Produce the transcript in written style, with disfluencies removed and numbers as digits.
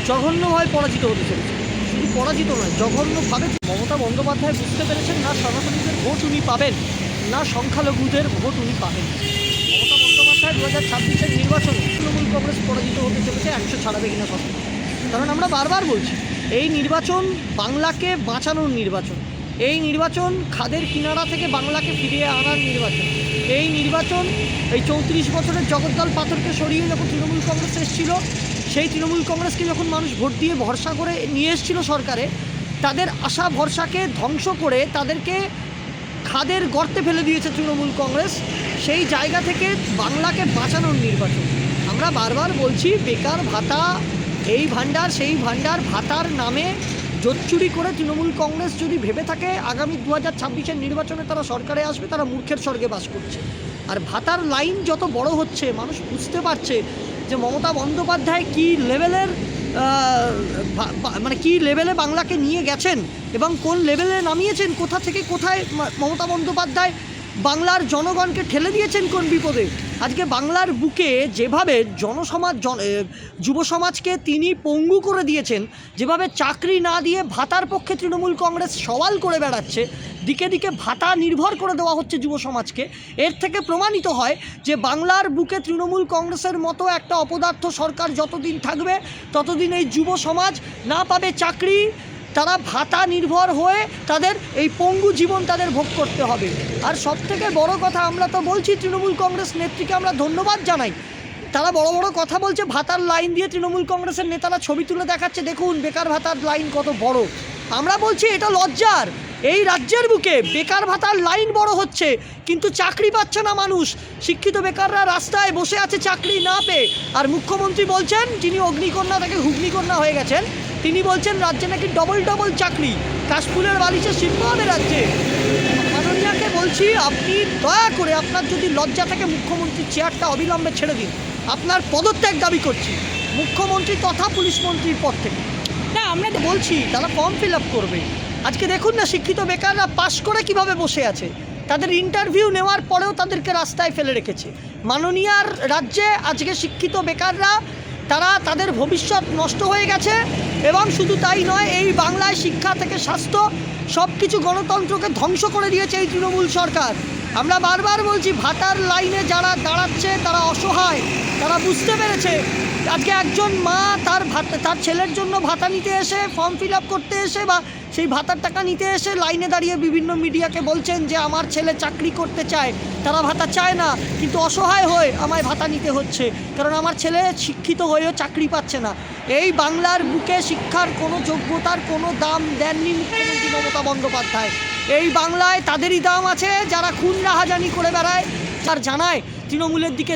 জঘন্যভাবে পরাজিত হতে চলেছে। শুধু পরাজিত নয়, জঘন্যভাবে। মমতা বন্দ্যোপাধ্যায় বুঝতে পেরেছেন না সনাতনীদের ভোট উনি পাবেন, না সংখ্যালঘুদের ভোট উনি পাবেন। মমতা বন্দ্যোপাধ্যায় 2026-এর নির্বাচনে তৃণমূল কংগ্রেস পরাজিত হতে চলেছে, 100 ছাড়াবে কিনা কথা। কারণ আমরা বারবার বলছি, এই নির্বাচন বাংলাকে বাঁচানোর নির্বাচন, এই নির্বাচন খাদের কিনারা থেকে বাংলাকে ফিরিয়ে আনার নির্বাচন। এই নির্বাচন এই 34 বছরের জগদ্দল পাথরকে সরিয়ে যখন তৃণমূল কংগ্রেস এসেছিল, সেই তৃণমূল কংগ্রেসকে যখন মানুষ ভোট দিয়ে ভরসা করে নিয়ে এসেছিল সরকারে, তাদের আশা ভরসাকে ধ্বংস করে তাদেরকে খাদের গর্তে ফেলে দিয়েছে তৃণমূল কংগ্রেস। সেই জায়গা থেকে বাংলাকে বাঁচানোর নির্বাচন। আমরা বারবার বলছি, বেকার ভাতা, এই ভাণ্ডার সেই ভাণ্ডার, ভাতার নামে জোচ্চুরি করে তৃণমূল কংগ্রেস যদি ভেবে থাকে আগামী 2026-এর নির্বাচনে তারা সরকারে আসবে, তারা মূর্খের স্বর্গে বাস করছে। আর ভাতার লাইন যত বড় হচ্ছে, মানুষ বুঝতে পারছে যে মমতা বন্দ্যোপাধ্যায় কী লেভেলের কী লেভেলে বাংলাকে নিয়ে গেছেন এবং কোন লেভেলে নামিয়েছেন, কোথা থেকে কোথায় মমতা বন্দ্যোপাধ্যায় বাংলার জনগণকে ঠেলে দিয়েছেন কোন বিপদে। আজকে বাংলার বুকে যেভাবে যুব সমাজকে তিনি পঙ্গু করে দিয়েছেন, যেভাবে চাকরি না দিয়ে ভাতার পক্ষে তৃণমূল কংগ্রেস সওয়াল করে বেড়াচ্ছে, দিকে দিকে ভাতা নির্ভর করে দেওয়া হচ্ছে যুব সমাজকে, এর থেকে প্রমাণিত হয় যে বাংলার বুকে তৃণমূল কংগ্রেসের মতো একটা অপদার্থ সরকার যতদিন থাকবে ততদিন এই যুব সমাজ না পাবে চাকরি, তারা ভাতা নির্ভর হয়ে তাদের এই পঙ্গু জীবন তাদের ভোগ করতে হবে। আর সবথেকে বড় কথা, আমরা তো বলছি তৃণমূল কংগ্রেস নেত্রীকে আমরা ধন্যবাদ জানাই, তারা বড় বড় কথা বলছে, ভাতার লাইন দিয়ে তৃণমূল কংগ্রেসের নেতারা ছবি তুলে দেখাচ্ছে, দেখুন বেকার ভাতার লাইন কত বড়। আমরা বলছি এটা লজ্জার, এই রাজ্যের বুকে বেকার ভাতার লাইন বড় হচ্ছে কিন্তু চাকরি পাচ্ছে না মানুষ, শিক্ষিত বেকাররা রাস্তায় বসে আছে চাকরি না পেয়ে। আর মুখ্যমন্ত্রী বলছেন, যিনি অগ্নিকন্যা থেকে হুগ্নিকন্যা হয়ে গেছেন, তিনি বলছেন রাজ্যে নাকি ডবল চাকরি, কাশফুলের বালিশে শিল্প হবে রাজ্যে। মাননীয়াকে বলছি, আপনি দয়া করে, আপনার যদি লজ্জা থেকে মুখ্যমন্ত্রীর চেয়ারটা অবিলম্বে ছেড়ে দিন, আপনার পদত্যাগ দাবি করছি মুখ্যমন্ত্রী তথা পুলিশ মন্ত্রীর পদ থেকে। না, আমরা তো বলছি তারা ফর্ম ফিল আপ করবে। আজকে দেখুন না, শিক্ষিত বেকাররা পাশ করে কিভাবে বসে আছে, তাদের ইন্টারভিউ নেওয়ার পরেও তাদেরকে রাস্তায় ফেলে রেখেছে। মাননীয়ার রাজ্যে আজকে শিক্ষিত বেকাররা, তারা তাদের ভবিষ্যৎ নষ্ট হয়ে গেছে। এবং শুধু তাই নয়, এই বাংলায় শিক্ষা থেকে স্বাস্থ্য সব কিছু গণতন্ত্রকে ধ্বংস করে দিয়েছে এই তৃণমূল সরকার। আমরা বারবার বলছি, ভাতার লাইনে যারা দাঁড়াচ্ছে তারা অসহায়, তারা বুঝতে পেরেছে। আজকে একজন মা তার ছেলের জন্য ভাতা নিতে এসে, ফর্ম ফিল আপ করতে এসে বা সেই ভাতার টাকা নিতে এসে লাইনে দাঁড়িয়ে বিভিন্ন মিডিয়াকে বলছেন যে আমার ছেলে চাকরি করতে চায়, তারা ভাতা চায় না, কিন্তু অসহায় হয়ে আমায় ভাতা নিতে হচ্ছে, কারণ আমার ছেলে শিক্ষিত হয়েও চাকরি পাচ্ছে না। এই বাংলার বুকে শিক্ষার কোনো যোগ্যতার কোনো দাম দেননি মুখ্যমন্ত্রী মমতা বন্দ্যোপাধ্যায়। এই বাংলায় তাদেরই দাম আছে যারা খুন রাহাজানি করে বেড়ায়, আর জানায় তৃণমূলের দিকে